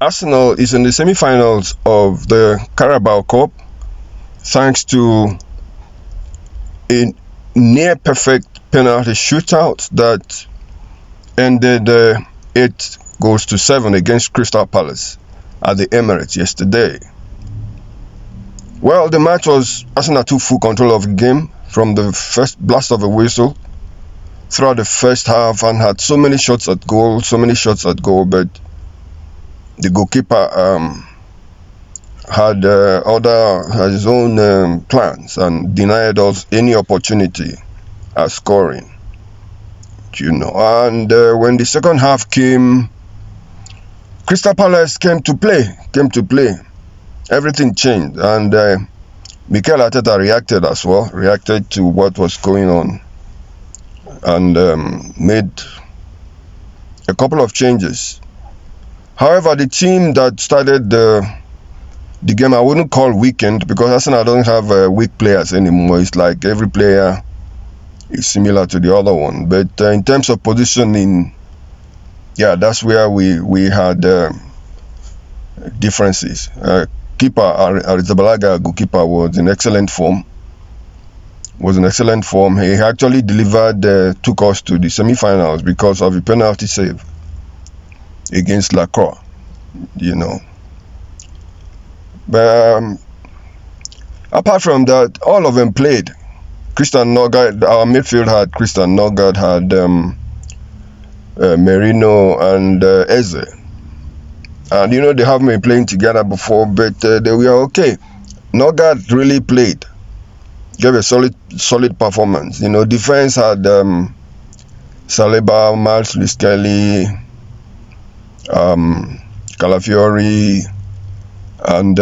Arsenal is in the semi-finals of the Carabao Cup thanks to a near-perfect penalty shootout that ended 8-7 against Crystal Palace at the Emirates yesterday. Well, the match was Arsenal took full control of the game from the first blast of a whistle throughout the first half and had so many shots at goal, but the goalkeeper had his own plans and denied us any opportunity at scoring. And when the second half came, Crystal Palace came to play. Everything changed, and Mikel Arteta reacted to what was going on, and made a couple of changes. However, the team that started the game, I wouldn't call weakened, because Arsenal don't have weak players anymore. It's like every player is similar to the other one. But in terms of positioning, that's where we had differences. Keeper Arrizabalaga, goalkeeper, was in excellent form. He actually took us to the semi-finals because of a penalty save against Lacroix, But apart from that, all of them played. Christian Nørgaard, our midfield had Christian Nørgaard, had Merino and Eze. And they haven't been playing together before, but they were okay. Nørgaard really played, gave a solid performance. Defense had Saliba, Miles Lewis-Kelly, Calafiori, and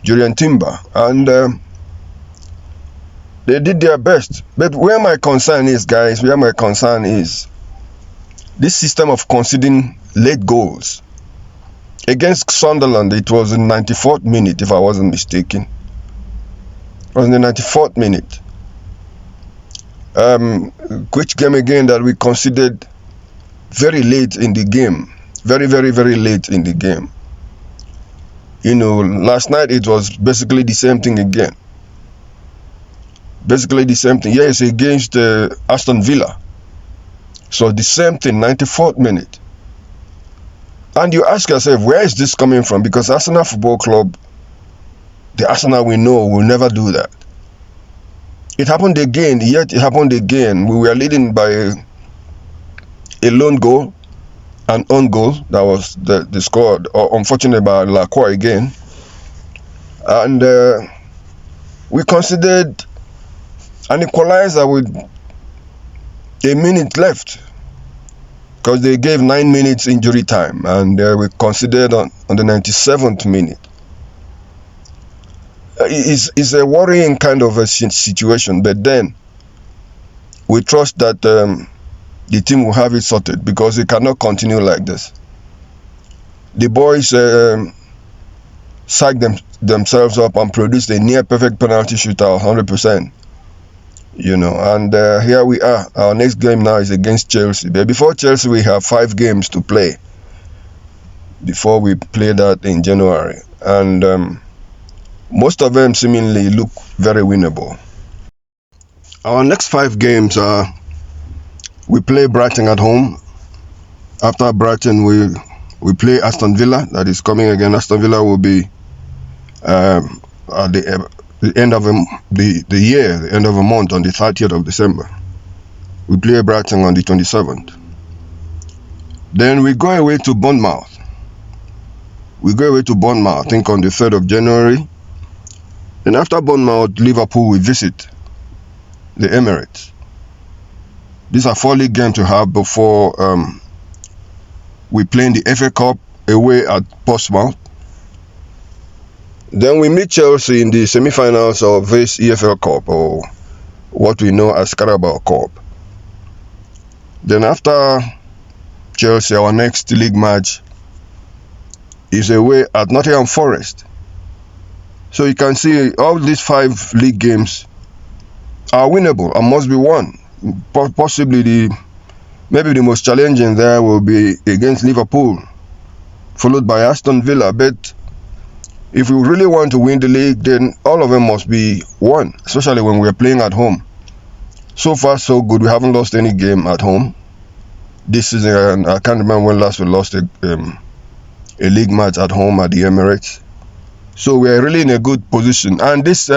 Julian Timber, and they did their best. But where my concern is, this system of conceding late goals. Against Sunderland, it was in 94th minute, if I wasn't mistaken. It was in the 94th minute. Which game again that we conceded very late in the game. Very, very, very late in the game. Last night it was basically the same thing again. Yes, against Aston Villa. So the same thing, 94th minute. And you ask yourself, where is this coming from? Because Arsenal Football Club, the Arsenal we know, will never do that. It happened again. We were leading by a lone goal, an own goal. That was the score, unfortunately, by Lacroix again. And we considered an equalizer with a minute left, because they gave 9 minutes injury time, and we considered on the 97th minute. It's a worrying kind of a situation, but then we trust that the team will have it sorted, because it cannot continue like this. The boys psyched themselves up and produced a near perfect penalty shootout, 100%. And here we are. Our next game now is against Chelsea. But before Chelsea, we have 5 games to play before we play that in January. And most of them seemingly look very winnable. Our next 5 games are, we play Brighton at home. After Brighton, we play Aston Villa. That is coming again. Aston Villa will be at the end of the year, the end of a month, on the 30th of December. We play Brighton on the 27th. Then we go away to Bournemouth. I think on the 3rd of January. Then after Bournemouth, Liverpool will visit the Emirates. These are 4 league games to have before we play in the FA Cup away at Portsmouth. Then we meet Chelsea in the semi-finals of this EFL Cup, or what we know as Carabao Cup. Then after Chelsea, our next league match is away at Nottingham Forest. So you can see all these 5 league games are winnable and must be won. Possibly maybe the most challenging there will be against Liverpool followed by Aston Villa. But if we really want to win the league, then all of them must be won, especially when we're playing at home. So far, so good. We haven't lost any game at home this season. And I can't remember when last we lost a league match at home at the Emirates. So we're really in a good position. And this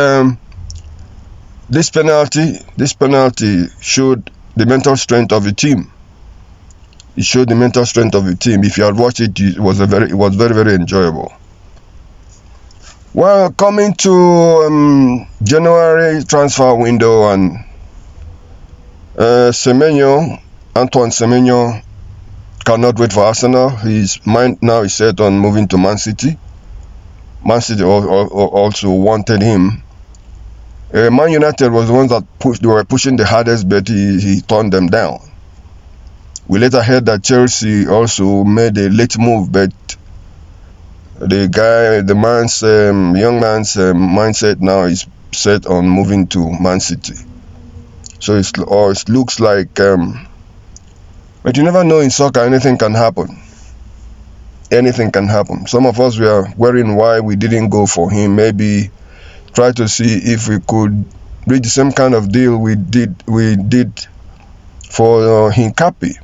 penalty showed the mental strength of the team. It showed the mental strength of the team. If you had watched it, it was very, very enjoyable. Well, coming to January transfer window, and Antoine Semenyo cannot wait for Arsenal. His mind now is set on moving to Man City. Man City also wanted him. Man United was the ones that were pushing the hardest, but he turned them down. We later heard that Chelsea also made a late move, but the young man's mindset now is set on moving to Man City. So it looks like, but you never know in soccer, anything can happen. Anything can happen. Some of us were worrying why we didn't go for him. Maybe try to see if we could reach the same kind of deal we did for Hincapi.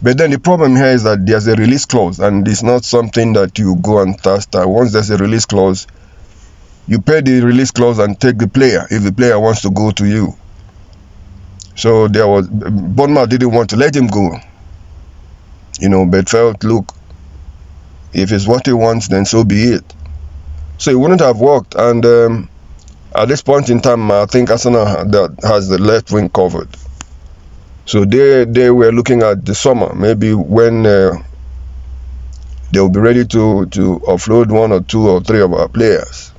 But then the problem here is that there's a release clause, and it's not something that you go and test. Once there's a release clause, you pay the release clause and take the player if the player wants to go to you. So Bournemouth didn't want to let him go, but felt, look, if it's what he wants, then so be it. So it wouldn't have worked, and at this point in time, I think Arsenal has the left wing covered. So they were looking at the summer, maybe when they'll be ready to offload 1 or 2 or 3 of our players.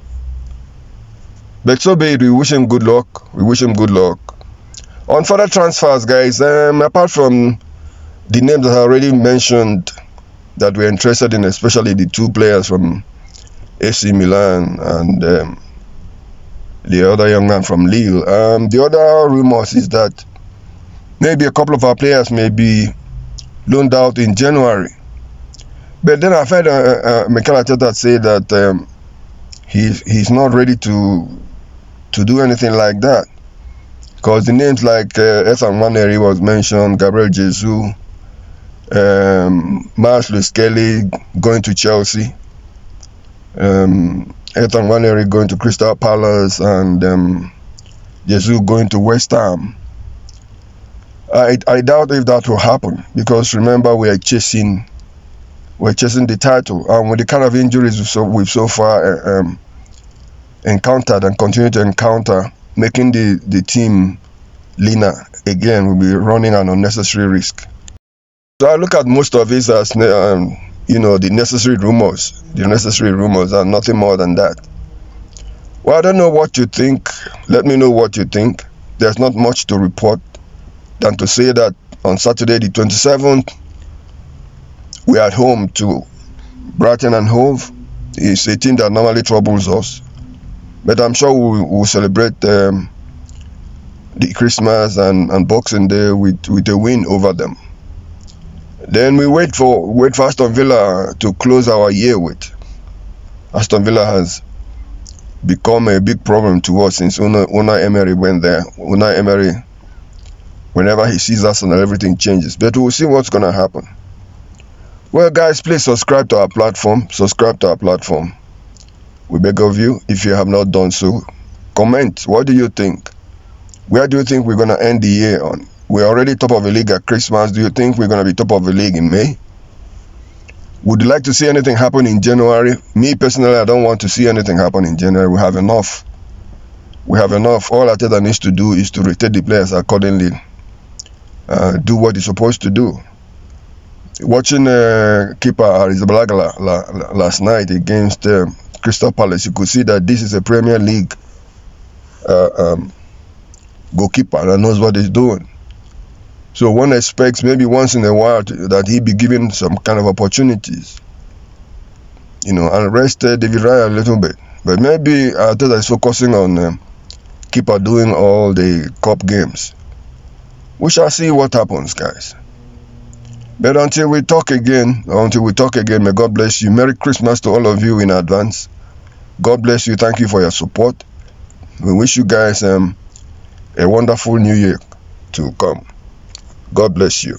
But so be it. We wish him good luck. On further transfers, guys, apart from the names that I already mentioned that we're interested in, especially the 2 players from AC Milan and the other young man from Lille, the other rumors is that maybe a couple of our players may be loaned out in January. But then I've heard Mikel Arteta say that he's not ready to do anything like that. Because the names like Ething was mentioned, Gabriel Jesus, Marsh Lewis Kelly going to Chelsea, Ething going to Crystal Palace, and Jesus going to West Ham. I doubt if that will happen, because remember, we're chasing the title, and with the kind of injuries we've so far encountered and continue to encounter, making the team leaner again will be running an unnecessary risk. So I look at most of this as the necessary rumors and nothing more than that. Well, I don't know what you think. Let me know what you think. There's not much to report than to say that on Saturday the 27th, we are at home to Brighton and Hove. It's a team that normally troubles us, but I'm sure we'll celebrate the Christmas and Boxing Day with a win over them. Then we wait for Aston Villa to close our year with. Aston Villa has become a big problem to us since Unai Emery went there. Unai Emery, whenever he sees Arsenal, everything changes. But we'll see what's going to happen. Well, guys, please subscribe to our platform. We beg of you, if you have not done so. Comment. What do you think? Where do you think we're going to end the year on? We're already top of the league at Christmas. Do you think we're going to be top of the league in May? Would you like to see anything happen in January? Me, personally, I don't want to see anything happen in January. We have enough. All Arteta needs to do is to rotate the players accordingly. Do what he's supposed to do. Watching keeper Arrizabalaga last night against Crystal Palace, you could see that this is a Premier League goalkeeper that knows what he's doing. So one expects maybe once in a while that he be given some kind of opportunities, and rest David Raya a little bit. But maybe Arteta is focusing on keeper doing all the cup games. We shall see what happens, guys. But until we talk again, may God bless you. Merry Christmas to all of you in advance. God bless you. Thank you for your support. We wish you guys a wonderful new year to come. God bless you.